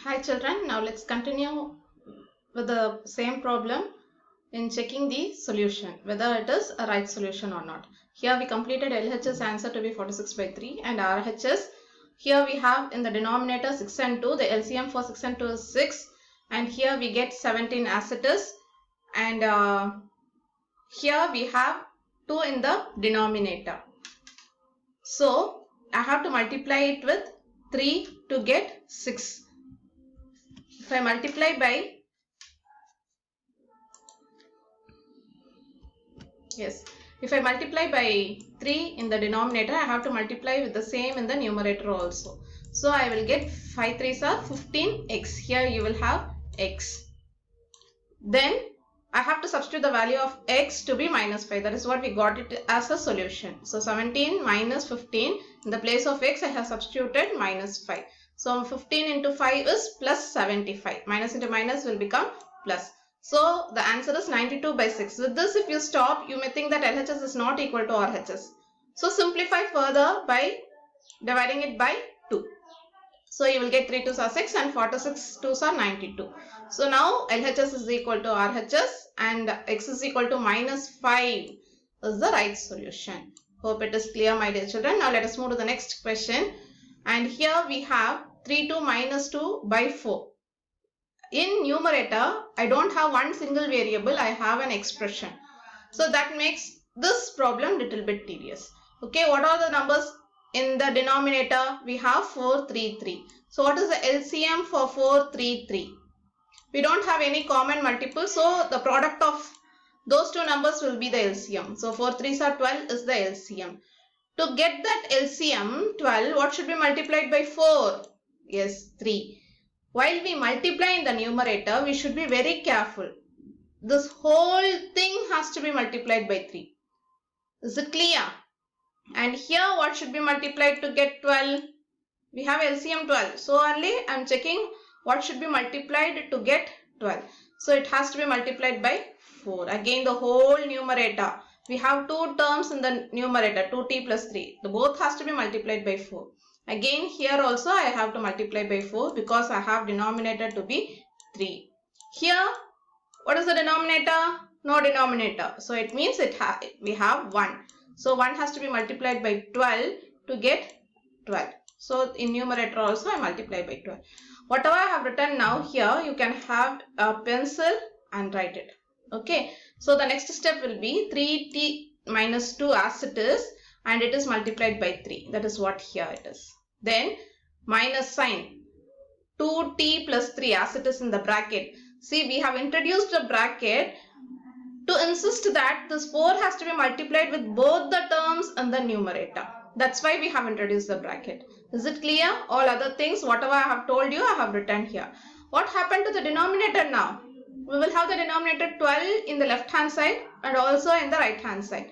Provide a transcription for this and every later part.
Hi children, now let's continue with the same problem in checking the solution, whether it is a right solution or not. Here we completed LHS answer to be 46/3 and RHS. Here we have in the denominator 6 and 2, the LCM for 6 and 2 is 6, and here we get 17 as it is, and here we have 2 in the denominator. So I have to multiply it with 3 to get 6. If I multiply by if I multiply by 3 in the denominator, I have to multiply with the same in the numerator also. So I will get 5 3s are 15x. Here you will have x. Then I have to substitute the value of x to be minus 5. That is what we got it as a solution. So 17 minus 15. In the place of x, I have substituted minus 5. So 15 into 5 is plus 75. Minus into minus will become plus. So the answer is 92/6. With this, if you stop, you may think that LHS is not equal to RHS. So simplify further by dividing it by 2. So you will get 3 2s are 6 and 46 2s are 92. So now LHS is equal to RHS and x is equal to minus 5 is the right solution. Hope it is clear, my dear children. Now let us move to the next question. And here we have 3 2 minus 2 by 4. In numerator, I don't have one single variable, I have an expression. So that makes this problem little bit tedious. Okay, what are the numbers in the denominator? We have 4 3 3. So what is the LCM for 4 3 3? We don't have any common multiple, so the product of those two numbers will be the LCM. So 4 3s are 12 is the LCM. To get that LCM 12, what should be multiplied by 4? Yes, 3. While we multiply in the numerator, we should be very careful. This whole thing has to be multiplied by 3. Is it clear? And here what should be multiplied to get 12? We have LCM 12. So only I am checking what should be multiplied to get 12. So it has to be multiplied by 4. Again the whole numerator. We have two terms in the numerator, 2t plus 3. The both has to be multiplied by 4. Again here also I have to multiply by 4 because I have denominator to be 3. Here what is the denominator? No denominator. So it means we have 1. So 1 has to be multiplied by 12 to get 12. So in numerator also I multiply by 12. Whatever I have written now here, you can have a pencil and write it. Okay. So the next step will be 3t minus 2 as it is, and it is multiplied by 3. That is what here it is. Then minus sign 2t plus 3 as it is in the bracket. See, we have introduced a bracket to insist that this 4 has to be multiplied with both the terms in the numerator. That's why we have introduced the bracket. Is it clear? All other things, whatever I have told you, I have written here. What happened to the denominator now? We will have the denominator 12 in the left hand side and also in the right hand side.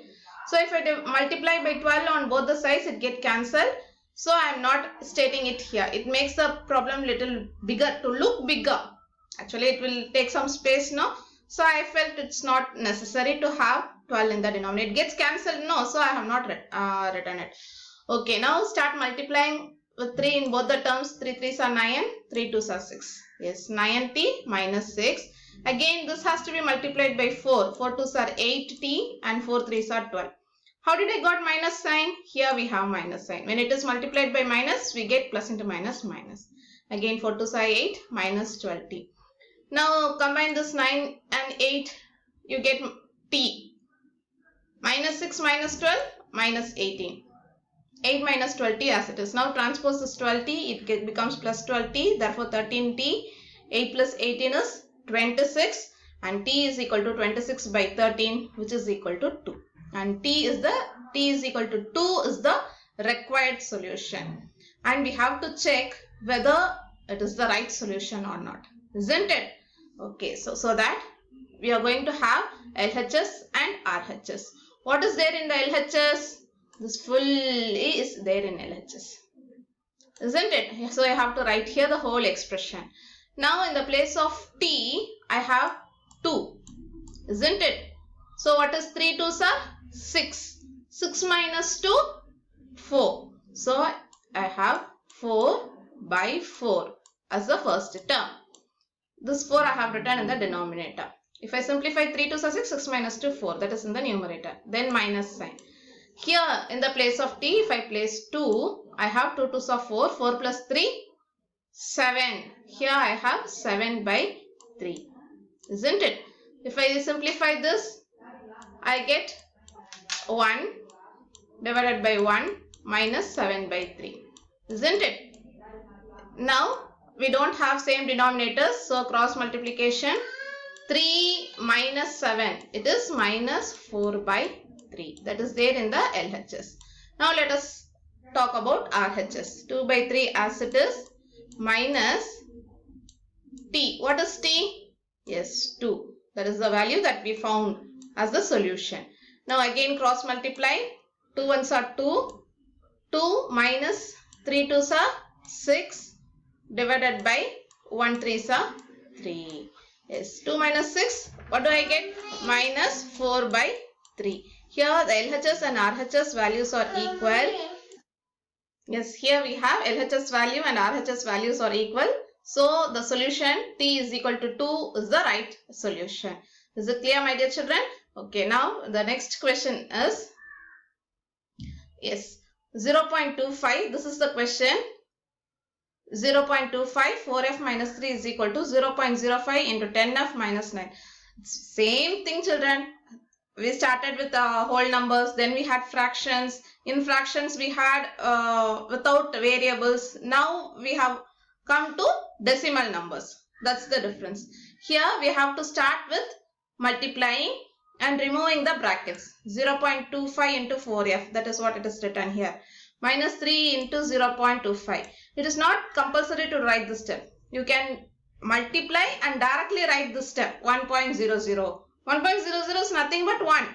So if I multiply by 12 on both the sides, it gets cancelled. So I am not stating it here. It makes the problem little bigger, to look bigger. Actually, it will take some space now. So I felt it's not necessary to have 12 in the denominator. It gets cancelled. No, so I have not written it. Okay, now start multiplying with 3 in both the terms. 3 3s are 9, 3 2s are 6. Yes, 9t minus 6. Again, this has to be multiplied by 4. 4 2s are 8t and 4 3s are 12. How did I got minus sign? Here we have minus sign. When it is multiplied by minus, we get plus into minus minus. Again 4 2s are 8 minus 12t. Now combine this 9 and 8, you get t. Minus 6 minus 12 minus 18. 8 minus 12t as it is. Now transpose this 12t, it becomes plus 12t, therefore 13t. 8 plus 18 is 26 and t is equal to 26 by 13, which is equal to 2. And t is equal to 2 is the required solution. And we have to check whether it is the right solution or not. Isn't it? Okay, so that we are going to have LHS and RHS. What is there in the LHS? This fully is there in LHS. Isn't it? So I have to write here the whole expression. Now in the place of t, I have 2. Isn't it? So what is 3 2s are? 6. 6 minus 2, 4. So I have 4 by 4. as the first term. This 4 I have written in the denominator. If I simplify 3 to 6, 6 minus 2, 4. That is in the numerator. Then minus sign. Here in the place of t, if I place 2, I have 2 2s are 4. 4 plus 3, 7. Here I have 7 by 3. Isn't it? If I simplify this, I get 1 divided by 1 minus 7 by 3. Isn't it? Now, we don't have same denominators. So, cross multiplication. 3 minus 7. It is minus 4 by 3. That is there in the LHS. Now, let us talk about RHS. 2 by 3 as it is. Minus t. What is t? Yes, 2. That is the value that we found as the solution. Now again cross multiply. 2 ones are 2. 2 minus 3 2s are 6 divided by 1 3s are 3. Yes, 2 minus 6. What do I get? Minus 4 by 3. Here the LHS and RHS values are equal. Yes, here we have LHS value and RHS values are equal. So, the solution t is equal to 2 is the right solution. Is it clear, my dear children? Okay, now the next question is, yes, 0.25. This is the question. 0.25, 4f minus 3 is equal to 0.05 into 10f minus 9. Same thing, children. We started with whole numbers, then we had fractions. In fractions, we had without variables. Now we have come to decimal numbers. That's the difference. Here we have to start with multiplying and removing the brackets. 0.25 into 4f. That is what it is written here. Minus 3 into 0.25. It is not compulsory to write this step. You can multiply and directly write this step. 1.00. 1.00 is nothing but 1.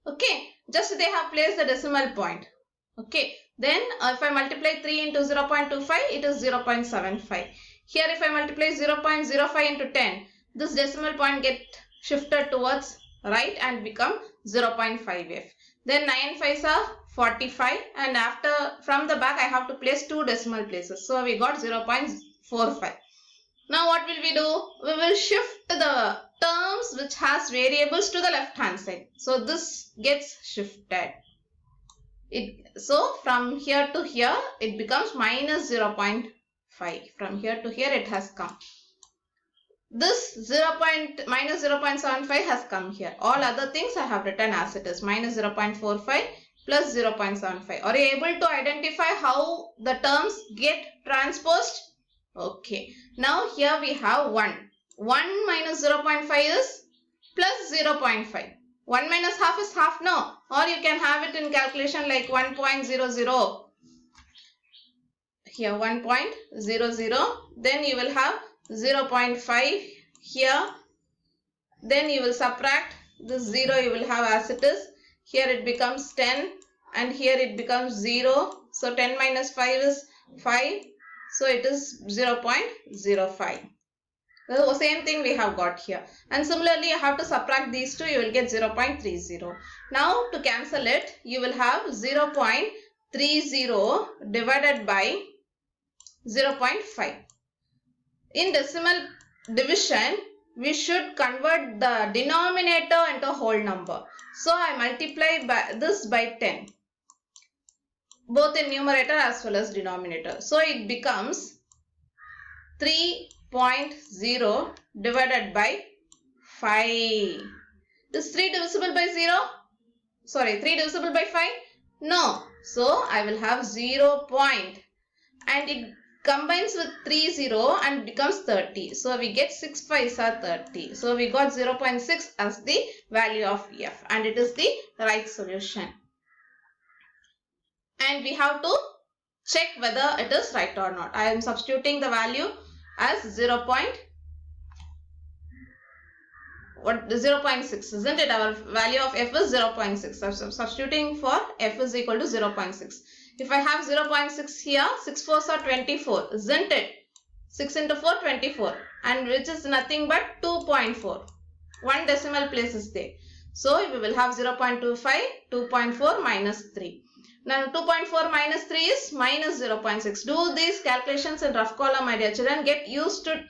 Okay. Just they have placed the decimal point. Okay. Then if I multiply 3 into 0.25, it is 0.75. Here if I multiply 0.05 into 10, this decimal point get shifted towards right and become 0.5f. Then 9 5s are 45, and after from the back I have to place 2 decimal places. So we got 0.45. Now what will we do? We will shift the terms which has variables to the left hand side. So this gets shifted. So from here to here it becomes minus 0.5. From here to here it has come. This minus 0.75 has come here. All other things I have written as it is. Minus 0.45 plus 0.75. Are you able to identify how the terms get transposed? Okay. Now here we have 1. 1 minus 0.5 is plus 0.5. 1 minus half is half, no. Or you can have it in calculation like 1.00. Here 1.00. Then you will have 0.5 here. Then you will subtract this 0 you will have as it is. Here it becomes 10 and here it becomes 0. So 10 minus 5 is 5. So it is 0.05. The same thing we have got here. And similarly you have to subtract these two, you will get 0.30. Now to cancel it, you will have 0.30 divided by 0.5. In decimal division, we should convert the denominator into a whole number. So I multiply this by 10. Both in numerator as well as denominator. So it becomes 3.0 divided by 5. Is 3 divisible by 0? Sorry, 3 divisible by 5? No. So I will have 0 point. And it combines with 30 and becomes 30. So we get 6 5s are 30. So we got 0.6 as the value of f. And it is the right solution. And we have to check whether it is right or not. I am substituting the value as 0.6, isn't it? Our value of f is 0.6. So substituting for f is equal to 0.6. If I have 0.6 here, 6 4s are 24, isn't it? 6 into 4, 24. And which is nothing but 2.4. One decimal place is there. So we will have 0.25, 2.4 minus 3. Now 2.4 minus 3 is minus 0.6. Do these calculations in rough column, my dear children. Get used to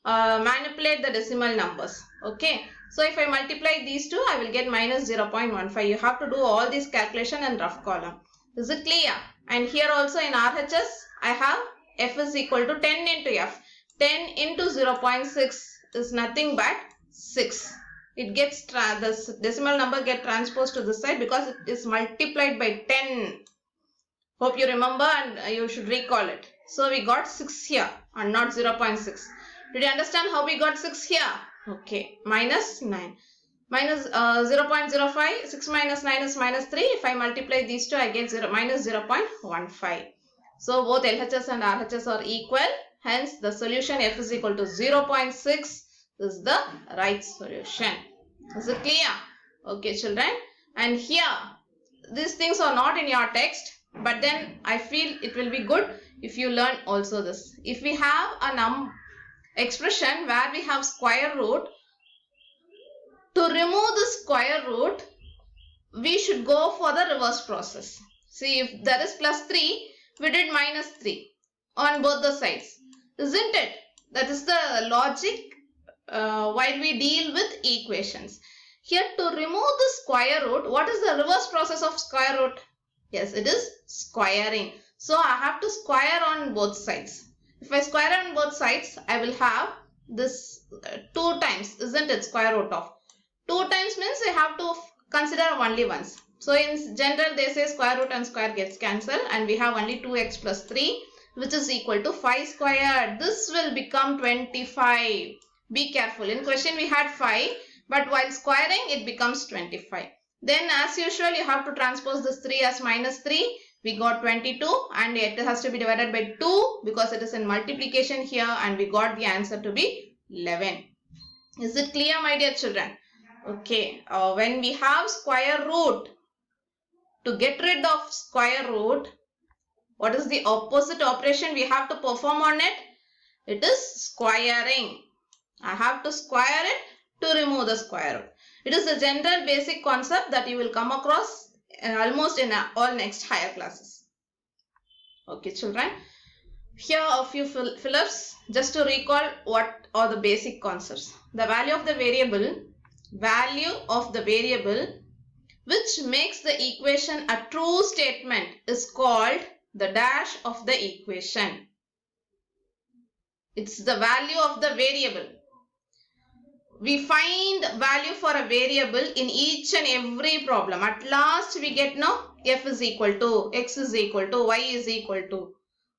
manipulate the decimal numbers. Okay. So if I multiply these two, I will get minus 0.15. You have to do all these calculation in rough column. Is it clear? And here also in RHS, I have F is equal to 10 into F. 10 into 0.6 is nothing but 6. It gets, the decimal number get transposed to this side because it is multiplied by 10. Hope you remember and you should recall it. So we got 6 here and not 0.6. Did you understand how we got 6 here? Okay, minus 9. Minus 0.05, 6 minus 9 is minus 3. If I multiply these two, I get minus 0.15. So both LHS and RHS are equal. Hence, the solution F is equal to 0.6 is the right solution. Is it clear? Okay, children. And here, these things are not in your text. But then, I feel it will be good if you learn also this. If we have a expression where we have square root, to remove the square root, we should go for the reverse process. See, if there is plus 3, we did minus 3 on both the sides. Isn't it? That is the logic while we deal with equations. Here, to remove the square root, what is the reverse process of square root? Yes, it is squaring. So, I have to square on both sides. If I square on both sides, I will have this 2 times, isn't it? Square root of 2 times means I have to consider only once. So in general they say square root and square gets cancelled and we have only 2x plus 3 which is equal to 5 squared. This will become 25. Be careful. In question we had 5 but while squaring it becomes 25. Then as usual you have to transpose this 3 as minus 3. We got 22 and it has to be divided by 2 because it is in multiplication here and we got the answer to be 11. Is it clear, my dear children? Okay, when we have square root, to get rid of square root, what is the opposite operation we have to perform on it? It is squaring. I have to square it to remove the square root. It is a general basic concept that you will come across almost in all next higher classes. Okay, children. Here are a few fill-ups just to recall what are the basic concepts. The value of the variable which makes the equation a true statement is called the dash of the equation. It's the value of the variable. We find value for a variable in each and every problem. At last we get now f is equal to, x is equal to, y is equal to.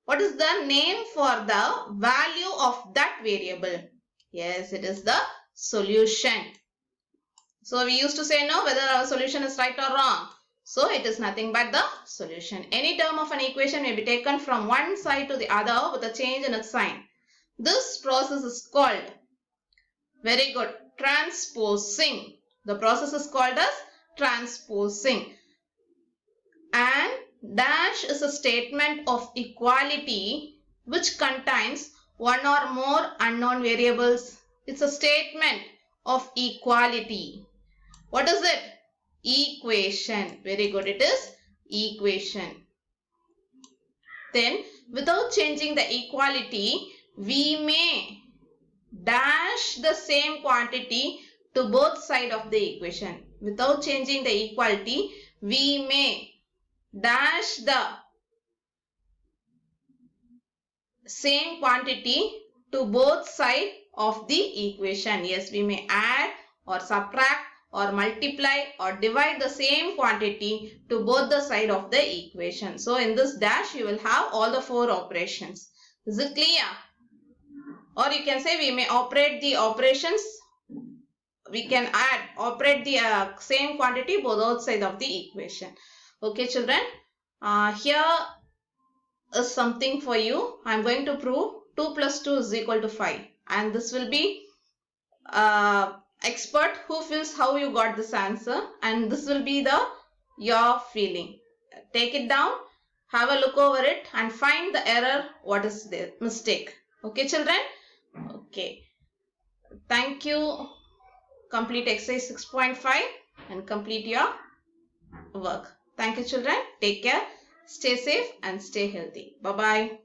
What is the name for the value of that variable? Yes, it is the solution. So we used to say no whether our solution is right or wrong. So it is nothing but the solution. Any term of an equation may be taken from one side to the other with a change in its sign. This process is called, very good, transposing. The process is called as transposing. And dash is a statement of equality which contains one or more unknown variables. It's a statement of equality. What is it? Equation. Very good. It is equation. Then, without changing the equality, we may dash the same quantity to both sides of the equation. Without changing the equality, we may dash the same quantity to both sides of the equation. Yes, we may add or subtract or multiply or divide the same quantity to both the side of the equation. So in this dash you will have all the 4 operations. Is it clear? Or you can say we may operate the operations. We can operate the same quantity both sides of the equation. Okay, children. Here is something for you. I am going to prove 2 plus 2 is equal to 5. And this will be expert who feels how you got this answer. And this will be your feeling. Take it down. Have a look over it and find the error. What is the mistake? Okay, children? Okay. Thank you. Complete exercise 6.5 and complete your work. Thank you, children. Take care. Stay safe and stay healthy. Bye-bye.